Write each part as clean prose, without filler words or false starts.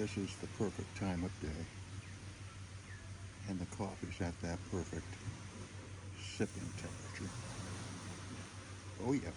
This is the perfect time of day, and the coffee's at that perfect sipping temperature. Oh, yeah.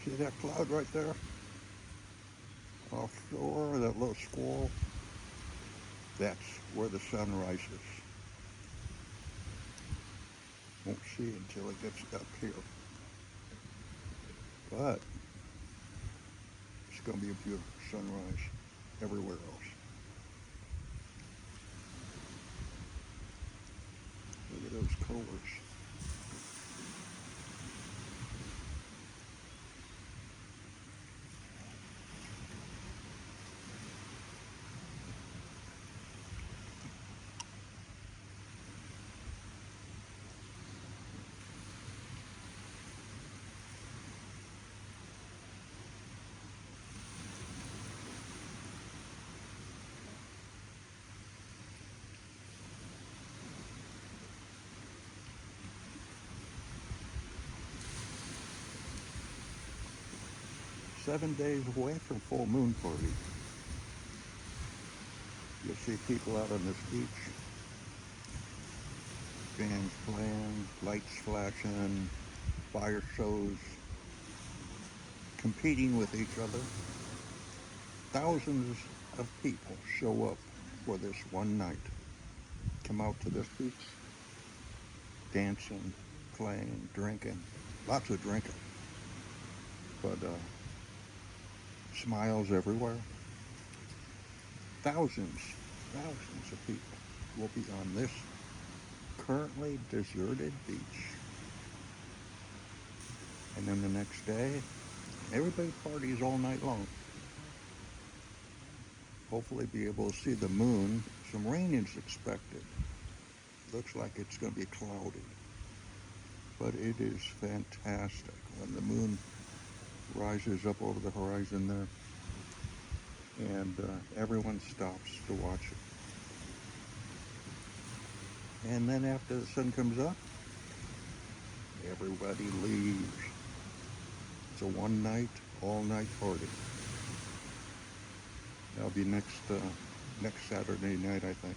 'See that cloud right there? Offshore, that little squall? That's where the sun rises. Won't see it until it gets up here. But it's going to be a beautiful sunrise everywhere else. Look at those colors. Seven days away from full moon party. You'll see people out on this beach, bands playing, lights flashing, fire shows, competing with each other. Thousands of people show up for this one night. Come out to this beach, dancing, playing, drinking, lots of drinking, but smiles everywhere. Thousands, thousands of people will be on this currently deserted beach. And then the next day, everybody parties all night long. Hopefully be able to see the moon. Some rain is expected. Looks like it's going to be cloudy. But it is fantastic when the moon rises up over the horizon there. And everyone stops to watch it. And then after the sun comes up, everybody leaves. It's a one night, all night party. That'll be next Saturday night, I think.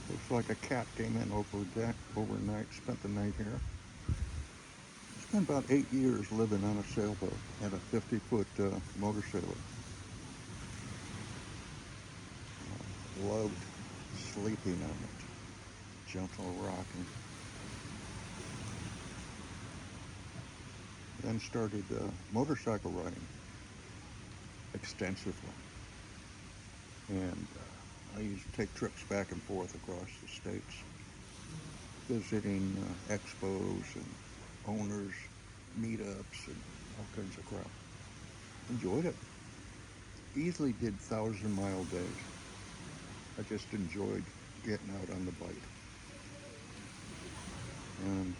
Looks like a cat came in overnight, spent the night here. Spent about 8 years living on a sailboat, had a 50-foot motor sailor. Loved sleeping on it, gentle rocking. Then started motorcycle riding extensively. And I used to take trips back and forth across the states, visiting expos and owners, meetups, and all kinds of crap. enjoyed it. Easily did 1,000-mile days. I just enjoyed getting out on the bike. And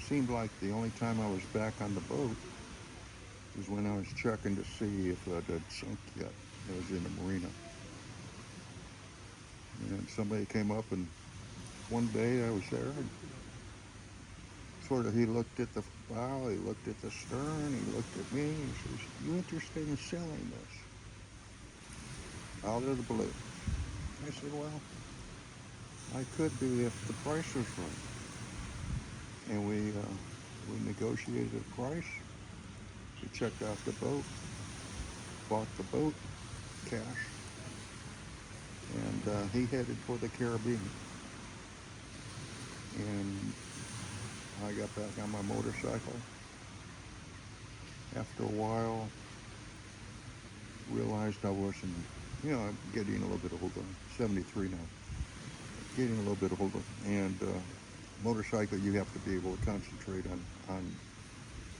seemed like the only time I was back on the boat was when I was checking to see if it had sunk yet. It was in the marina. And somebody came up, and one day I was there, and sort of he looked at the bow, he looked at the stern, he looked at me, and he says, "You interested in selling this?" Out of the blue. I said, "Well, I could be if the price was right." And we negotiated a price. We checked out the boat, bought the boat, cash, and he headed for the Caribbean. And I got back on my motorcycle. After a while, realized I wasn't, I'm getting a little bit older. 73 now. Getting a little bit older. And motorcycle, you have to be able to concentrate on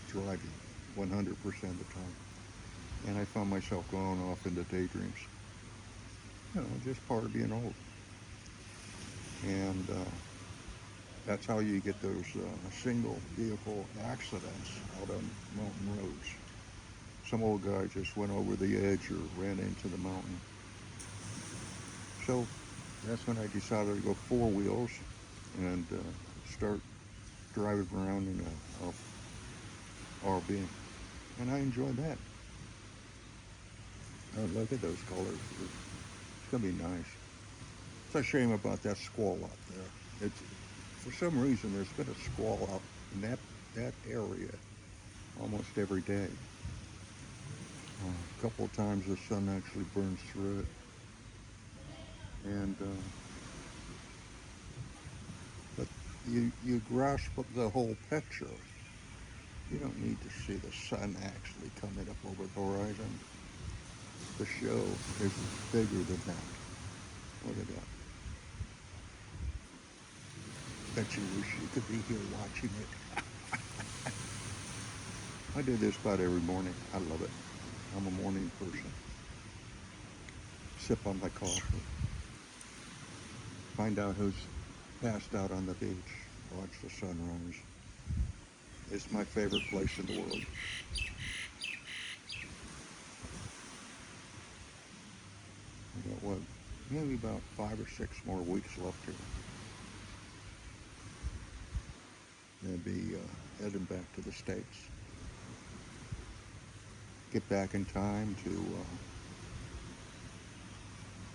driving 100% of the time. And I found myself going off into daydreams. Just part of being old. And that's how you get those single vehicle accidents out on mountain roads. Some old guy just went over the edge or ran into the mountain. So that's when I decided to go four wheels and start driving around in a RV. And I enjoyed that. Oh, look at those colors. It's going to be nice. It's a shame about that squall out there. For some reason, there's been a squall out in that area almost every day. A couple of times the sun actually burns through it. And but you grasp the whole picture. You don't need to see the sun actually coming up over the horizon. The show is bigger than that. Look at that. Bet you wish you could be here watching it. I do this about every morning. I love it. I'm a morning person. Sip on my coffee. Find out who's passed out on the beach. Watch the sunrise. It's my favorite place in the world. I got what? Maybe about 5 or 6 more weeks left here. Gonna be heading back to the States. Get back in time to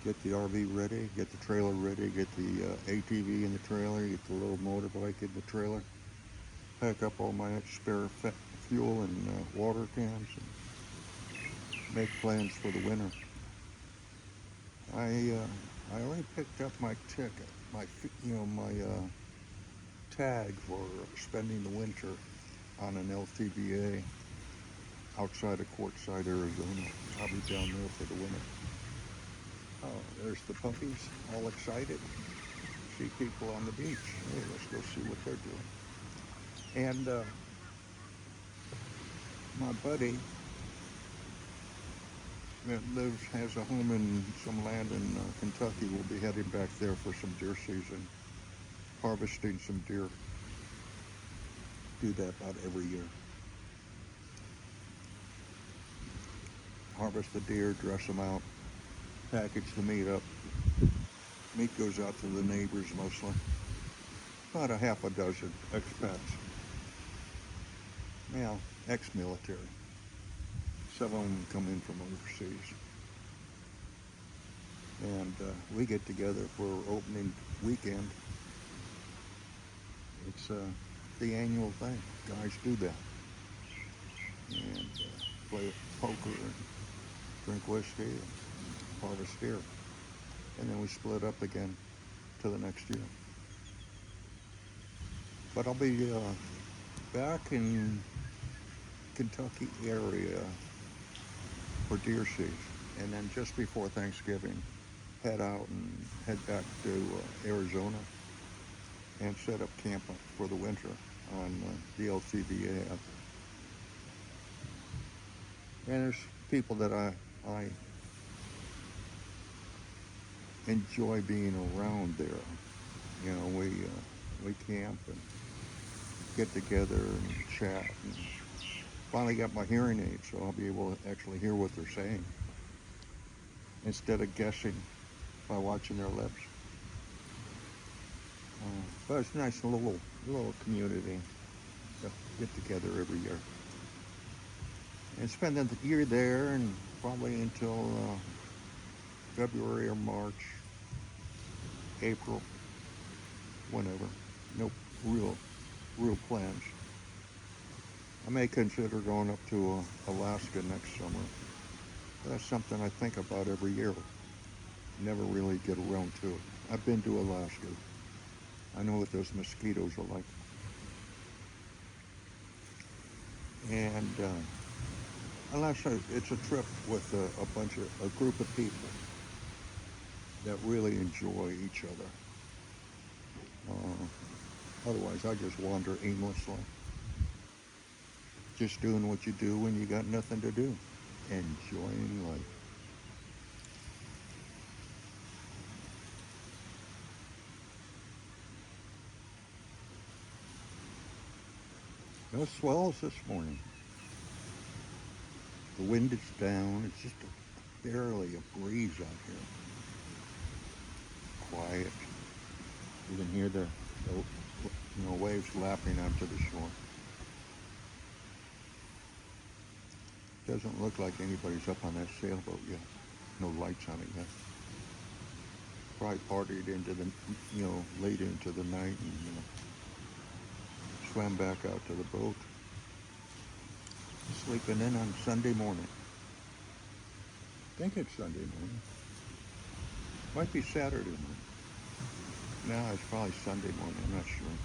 get the RV ready, get the trailer ready, get the ATV in the trailer, get the little motorbike in the trailer, pack up all my spare fuel and water cans, and make plans for the winter. I already picked up my ticket, my tag for spending the winter on an LTVA outside of Quartzsite, Arizona. I'll be down there for the winter. Oh, there's the puppies, all excited. See people on the beach. Hey, let's go see what they're doing. And my buddy that has a home in some land in Kentucky will be heading back there for some deer season, harvesting some deer. Do that about every year. Harvest the deer, dress them out, package the meat up. Meat goes out to the neighbors mostly. About a half a dozen expats. Now, ex-military. Some of them come in from overseas. And we get together for opening weekend. It's the annual thing. Guys do that. And play poker and drink whiskey and harvest deer. And then we split up again to the next year. But I'll be back in Kentucky area for deer season. And then just before Thanksgiving, head out and head back to Arizona and set up camp for the winter on the LTVA out there. And there's people that I enjoy being around there. You know, we camp and get together and chat. And finally got my hearing aid, so I'll be able to actually hear what they're saying instead of guessing by watching their lips. But it's a nice little community to get together every year and spend the year there, and probably until February or March, April, whenever. No real plans. I may consider going up to Alaska next summer. That's something I think about every year. Never really get around to it. I've been to Alaska. I know what those mosquitoes are like. And unless it's a trip with a group of people that really enjoy each other. Otherwise, I just wander aimlessly, just doing what you do when you got nothing to do, enjoying life. No swells this morning. The wind is down. It's just barely a breeze out here. Quiet. You can hear the waves lapping onto the shore. Doesn't look like anybody's up on that sailboat yet. No lights on it yet. Probably partied into the, late into the night and, swam back out to the boat. Sleeping in on Sunday morning. I think it's Sunday morning. Might be Saturday morning. No, it's probably Sunday morning. I'm not sure.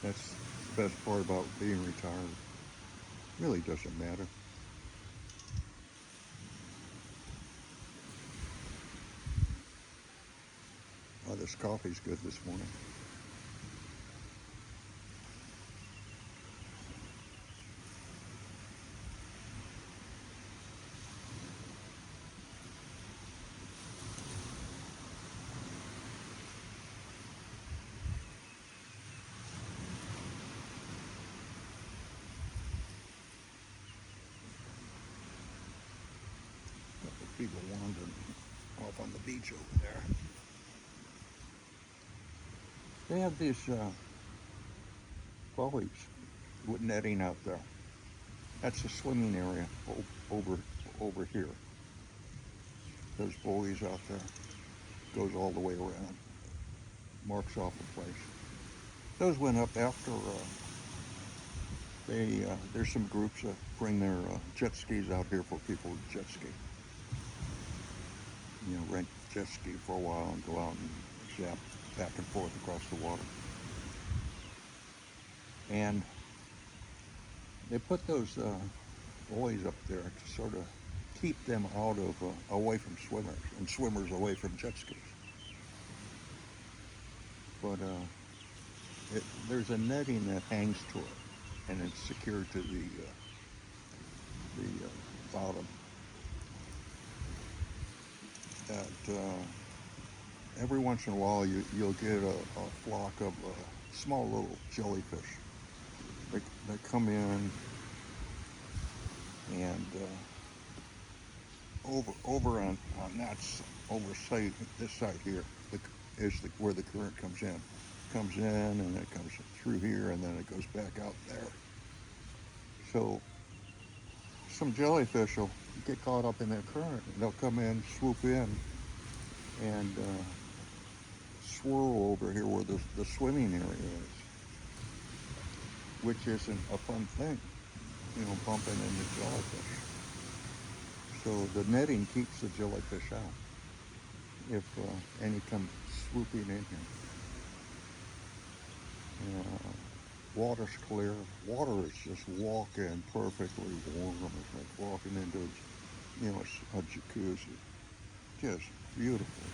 That's the best part about being retired. Really doesn't matter. Oh, this coffee's good this morning. Couple people wandering off on the beach over there. They have these buoys with netting out there. That's the swimming area over here. Those buoys out there goes all the way around, marks off the place. Those went up after there's some groups that bring their jet skis out here for people to jet ski. Rent jet ski for a while and go out and zap back and forth across the water. And they put those buoys up there to sort of keep them away from swimmers and swimmers away from jet skis. But there's a netting that hangs to it, and it's secured to the bottom. That every once in a while you'll get a flock of small little jellyfish. They come in and over on that this side here is where the current comes in. Comes in and it comes through here and then it goes back out there. So some jellyfish will get caught up in that current. They'll come in, swoop in, and swirl over here where the swimming area is, which isn't a fun thing, bumping into jellyfish. So the netting keeps the jellyfish out if any come swooping in here. Water's clear. Water is just walking perfectly warm. It's like walking into a jacuzzi. Just beautiful.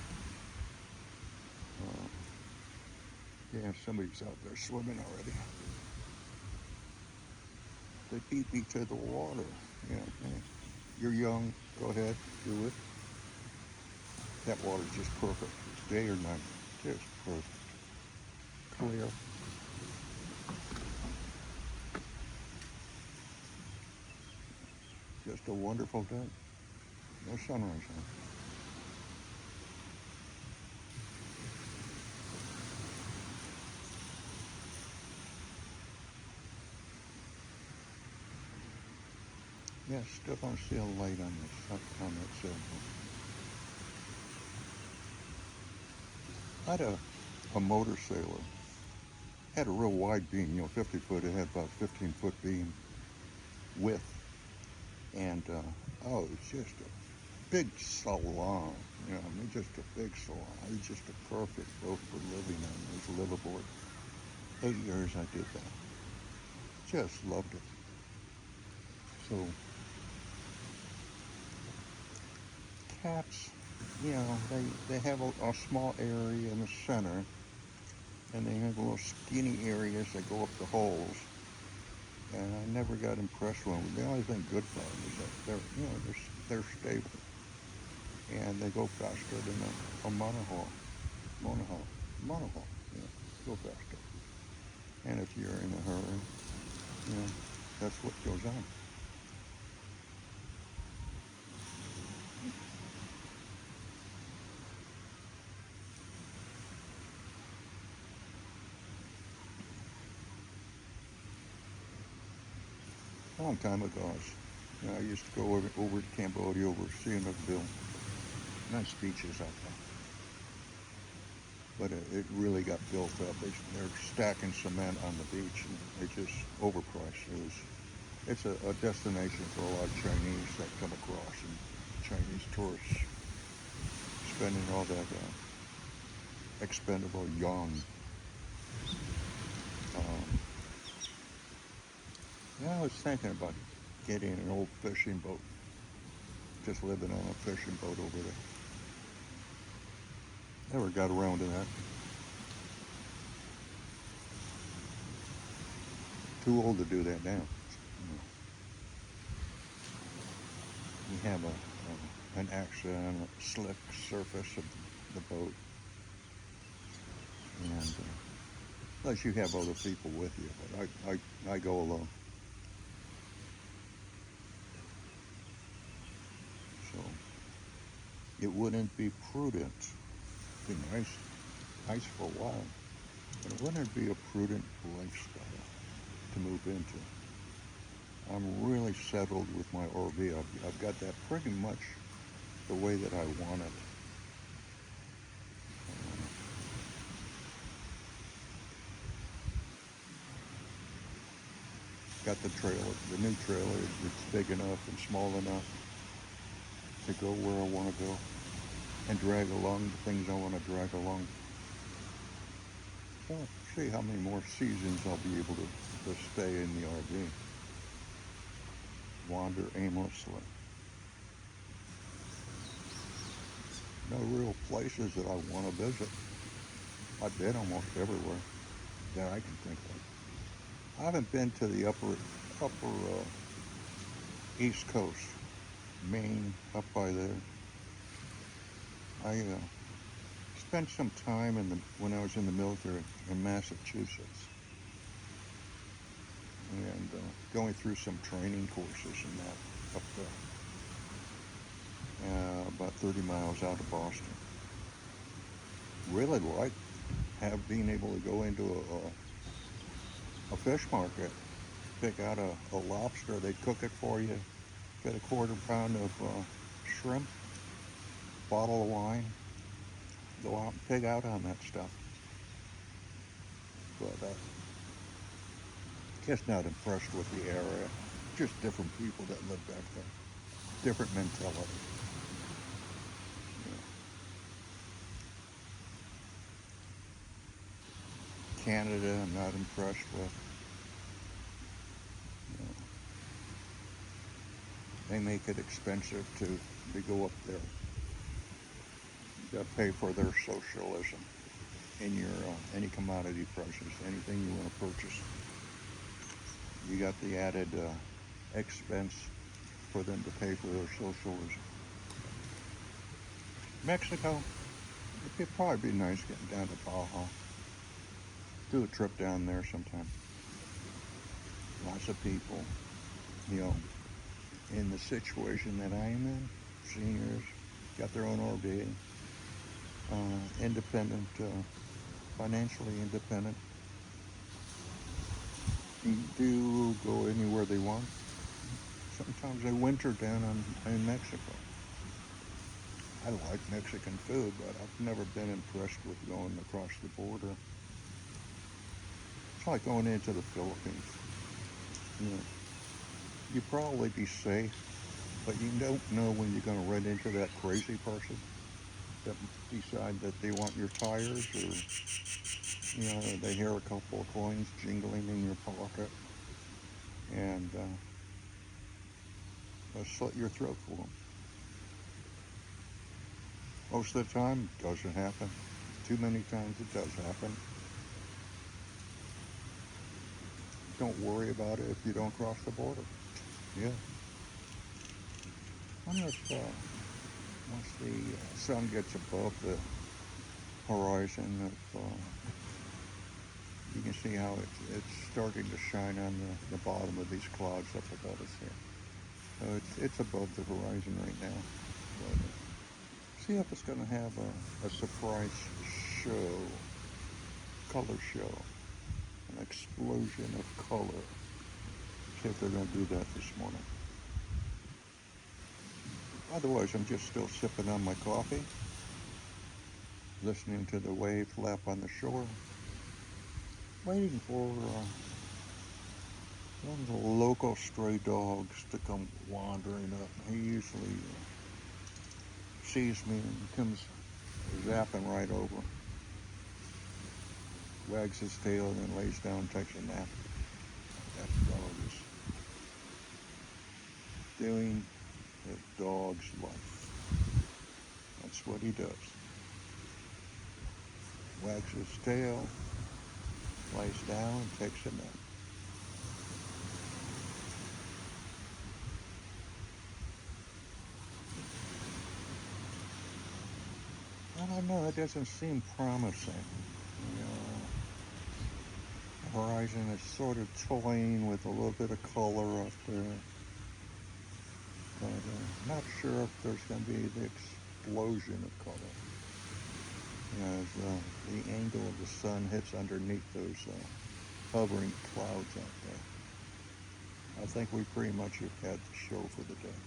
Yeah, somebody's out there swimming already. They beat me to the water. Yeah, yeah. You're young. Go ahead, do it. That water's just perfect. Day or night, just perfect. Clear. Just a wonderful day. No sunrise on. Yeah, still don't see a light on this on that sailboat. I had a motor sailor. Had a real wide beam, 50 foot. It had about 15-foot beam width, and oh, it's just a big salon. I mean, just a big salon. It's just a perfect boat for living on. It was liveaboard. 8 years I did that. Just loved it. So cats, they have a small area in the center, and they have little skinny areas that go up the holes. And I never got impressed with them. The only thing good about them is that they're stable, and they go faster than a monohull. Monohull, monohull, yeah, go faster. And if you're in a hurry, you know, that's what goes on. A long time ago, I used to go over to Cambodia, over Sihanoukville. Nice beaches out there. But it really got built up. They're stacking cement on the beach, and they just overpriced. It's a destination for a lot of Chinese that come across, and Chinese tourists spending all that expendable yuan. Um, I was thinking about getting an old fishing boat, just living on a fishing boat over there. Never got around to that. Too old to do that now. You have an accident on a slick surface of the boat, and unless you have other people with you, but I go alone. So it wouldn't be prudent. It'd be nice for a while, but it wouldn't be a prudent lifestyle to move into. I'm really settled with my RV. I've got that pretty much the way that I want it. Got the trailer, the new trailer. It's big enough and small enough to go where I want to go and drag along the things I want to drag along. So see how many more seasons I'll be able to stay in the RV, wander aimlessly. No real places that I want to visit. I've been almost everywhere that I can think of. I haven't been to the upper East Coast, Maine, up by there. I spent some time when I was in the military in Massachusetts, and going through some training courses and that up there, about 30 miles out of Boston. Really liked being able to go into a fish market, pick out a lobster. They'd cook it for you, get a quarter pound of shrimp, bottle of wine, go out and pig out on that stuff. But just not impressed with the area. Just different people that live back there. Different mentality. Canada, I'm not impressed with. They make it expensive to go up there. You got to pay for their socialism in your any commodity prices, anything you want to purchase. You got the added expense for them to pay for their socialism. Mexico, it'd probably be nice getting down to Baja. Do a trip down there sometime. Lots of people, you know, in the situation that I am in. Seniors, got their own RV, independent, financially independent. Do go anywhere they want. Sometimes they winter down in Mexico. I like Mexican food, but I've never been impressed with going across the border. It's like going into the Philippines. You know, you probably be safe, but you don't know when you're going to run into that crazy person that decide that they want your tires, or you know, they hear a couple of coins jingling in your pocket, and slit your throat for them. Most of the time, it doesn't happen. Too many times it does happen. Don't worry about it if you don't cross the border. Yeah. I wonder if once the sun gets above the horizon, if you can see how it's starting to shine on the bottom of these clouds up above us here. So it's above the horizon right now. But, see if it's going to have a surprise show, color show, an explosion of color. See if they're going to do that this morning. Otherwise, I'm just still sipping on my coffee, listening to the waves lap on the shore, waiting for one of the local stray dogs to come wandering up. He usually sees me and comes zapping right over, wags his tail, and then lays down and takes a nap. That dog is doing the dog's life. That's what he does. Wags his tail, lays down, and takes a nap. I don't know, it doesn't seem promising. You know, the horizon is sort of toying with a little bit of color up there. But not sure if there's going to be the explosion of color. As the angle of the sun hits underneath those hovering clouds out there. I think we pretty much have had the show for the day.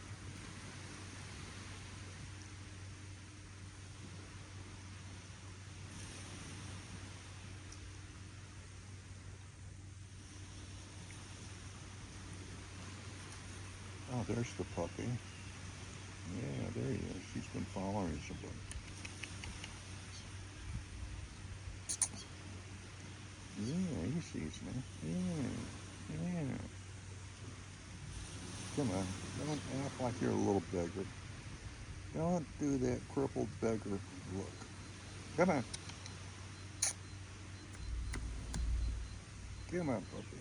Oh, there's the puppy. Yeah, there he is. He's been following somebody. Yeah, he sees me. Yeah. Come on, don't act like you're a little beggar. Don't do that crippled beggar look. Come on. Come on, puppy.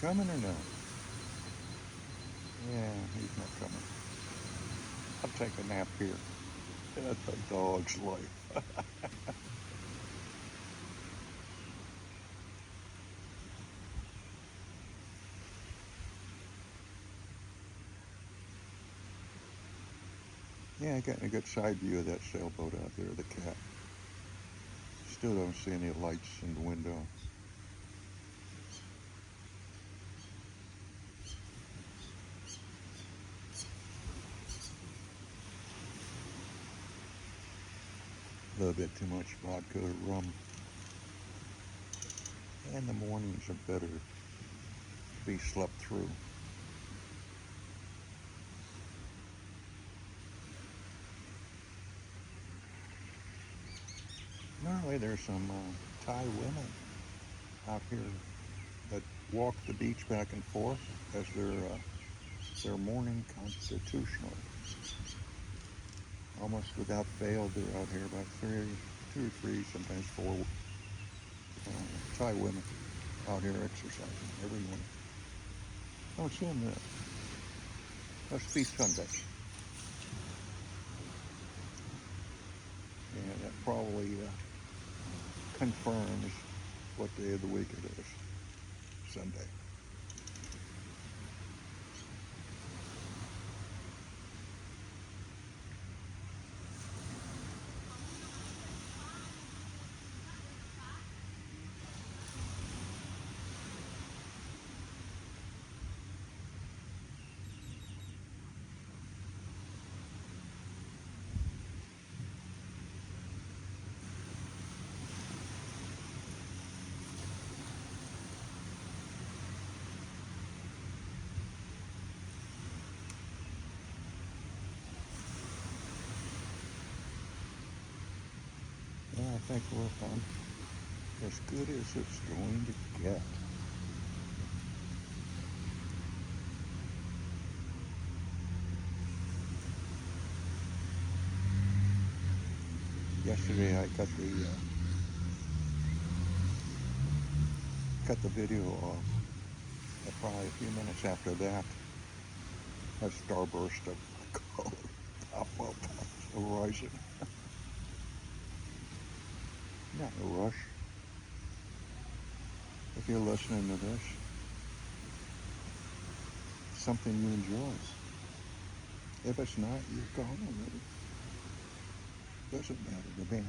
Coming or not? Yeah, he's not coming. I'll take a nap here. That's a dog's life. Yeah, getting a good side view of that sailboat out there, the cat. Still don't see any lights in the window. A little bit too much vodka or rum. And the mornings are better to be slept through. Normally there's some Thai women out here that walk the beach back and forth as their morning constitutional. Almost without fail, they're out here about 2 or 3, sometimes 4 Thai women out here exercising every morning. I don't see them there. Must be Sunday. And that probably confirms what day of the week it is. Sunday. Yeah, I think we're on as good as it's going to get. Yesterday I cut the video off. And probably a few minutes after that, a starburst of color pop up on the horizon. Not in a rush. If you're listening to this, something you enjoy. If it's not, you're gone already. Doesn't matter to me.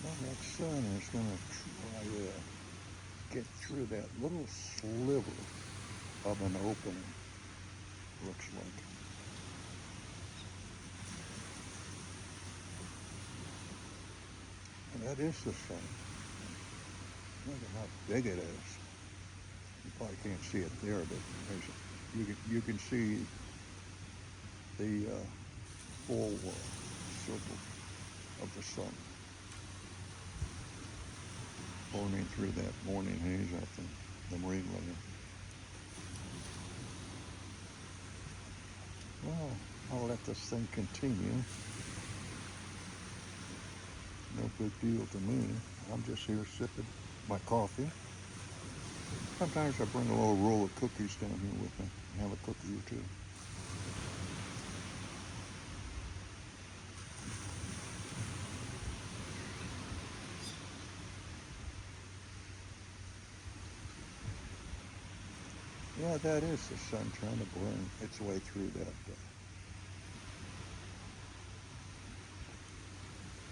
Well, that sun is going to try to get through that little sliver of an opening, looks like. And that is the sun. Look at how big it is. You probably can't see it there, but you can see the full circle of the sun pouring through that morning haze up the marine layer. Well, I'll let this thing continue. No big deal to me. I'm just here sipping my coffee. Sometimes I bring a little roll of cookies down here with me and have a cookie or two. Yeah, that is the sun trying to burn its way through that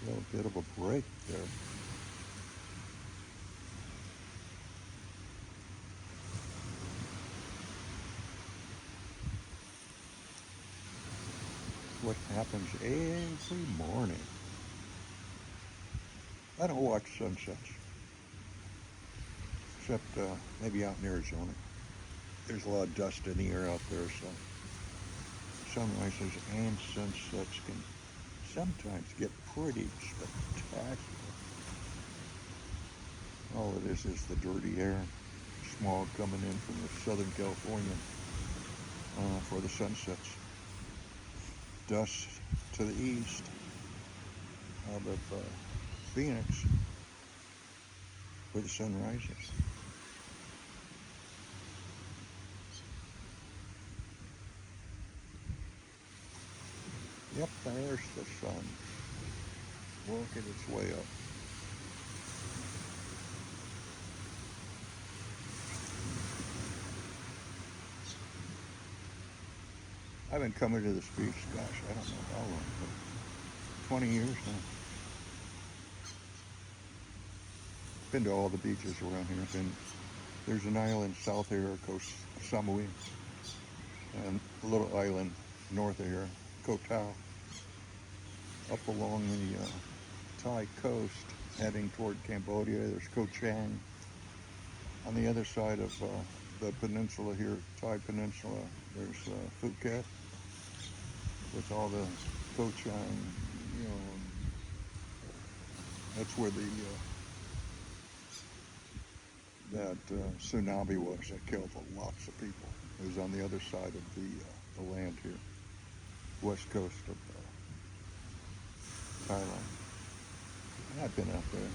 little bit of a break there. What happens every morning. I don't watch sunsets, except maybe out in Arizona. There's a lot of dust in the air out there, so sunrises and sunsets can sometimes get pretty spectacular. All it is the dirty air, smog coming in from the Southern California for the sunsets. Dust to the east out of Phoenix where the sun rises. Yep, there's the sun working its way up. I've been coming to this beach, gosh, I don't know how long, but 20 years now. Been to all the beaches around here. There's an island south of here, Koh Samui, and a little island north of here, Koh Tao. up along the Thai coast, heading toward Cambodia. There's Kho Chang. On the other side of the peninsula here, Thai peninsula, there's Phuket with all the Kho Chang. You know, that's where that tsunami was that killed lots of people. It was on the other side of the land here, west coast of Thailand. And I've been out there,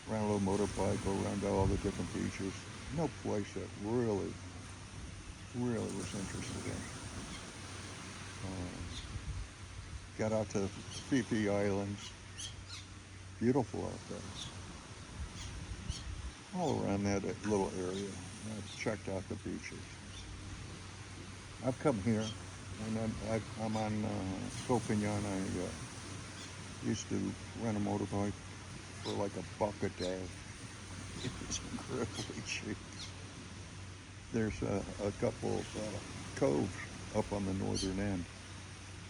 ran a little motorbike, go around to all the different beaches. No place that really was interested in. Got out to Phi Islands, beautiful out there. All around that little area, I've checked out the beaches. I've come here when I'm on Kho PhaNgan. I used to rent a motorbike for like $1 a day. It was incredibly cheap. There's a couple of coves up on the northern end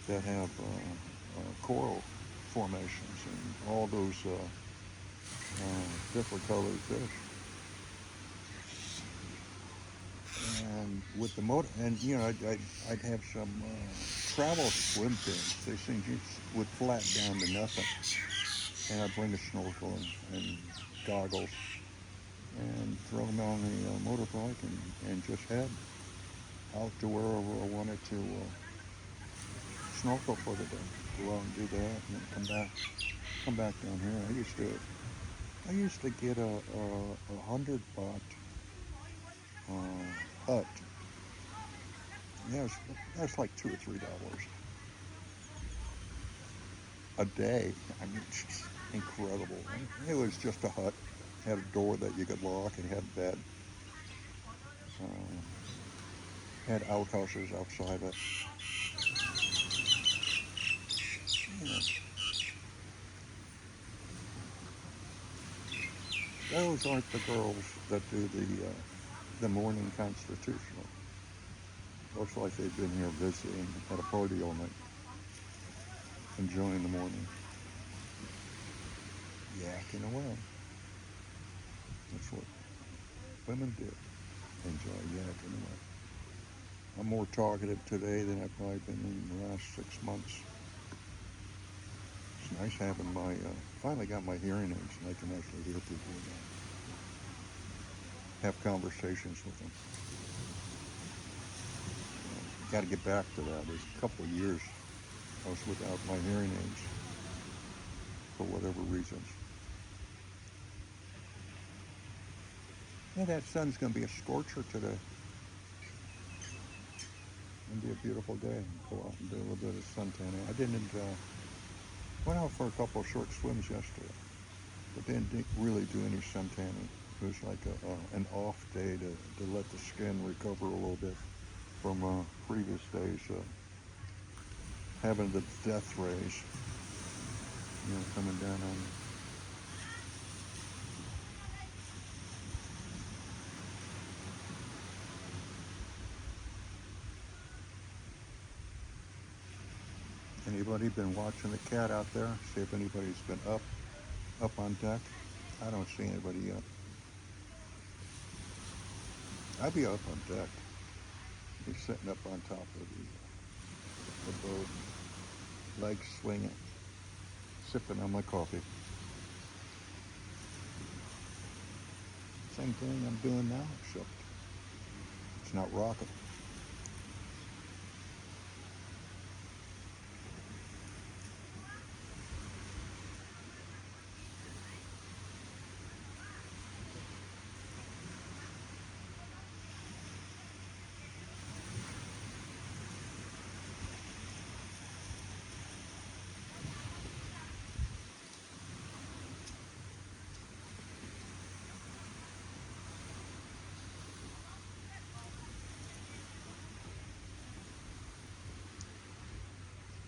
that have coral formations and all those different colored fish. And with the motor, and you know, I'd have some travel swim fins. These things would flat down to nothing, and I'd bring a snorkel and goggles and throw them on the motorbike and just head out to wherever I wanted to snorkel for the day. Go out and do that, and then come back down here. I used to get a 100 baht hut. Yeah, that's like $2 or $3 a day. I mean, it's just incredible. It was just a hut, had a door that you could lock, and had a bed. Had outhouses outside it. Yeah. Those aren't the girls that do the morning constitutional. Looks like they've been here visiting at a party all night, enjoying the morning, yakking away. That's what women do, enjoy yakking away. I'm more talkative today than I've probably been in the last 6 months. It's nice having finally got my hearing aids and I can actually hear people again. Have conversations with them. Got to get back to that. There's a couple of years I was without my hearing aids for whatever reasons. Yeah, that sun's going to be a scorcher today. It'll be a beautiful day. Go out and do a little bit of sun tanning. I went out for a couple of short swims yesterday, but didn't really do any sun tanning. It was like an off day to let the skin recover a little bit from previous days having the death rays, coming down on me. Anybody been watching the cat out there? See if anybody's been up on deck. I don't see anybody yet. I'd be up on deck. Be sitting up on top of the boat, legs swinging, sipping on my coffee. Same thing I'm doing now, except it's not rocking.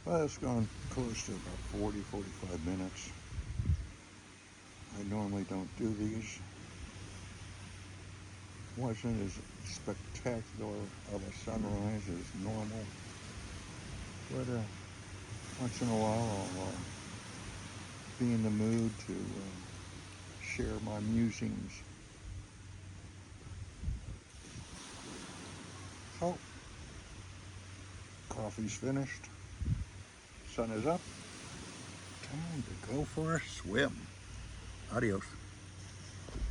Well, it's gone close to about 45 minutes. I normally don't do these. Wasn't as spectacular of a sunrise as normal, but Once in a while I'll be in the mood to share my musings. So, coffee's finished, sun is up, time to go for a swim. Adios.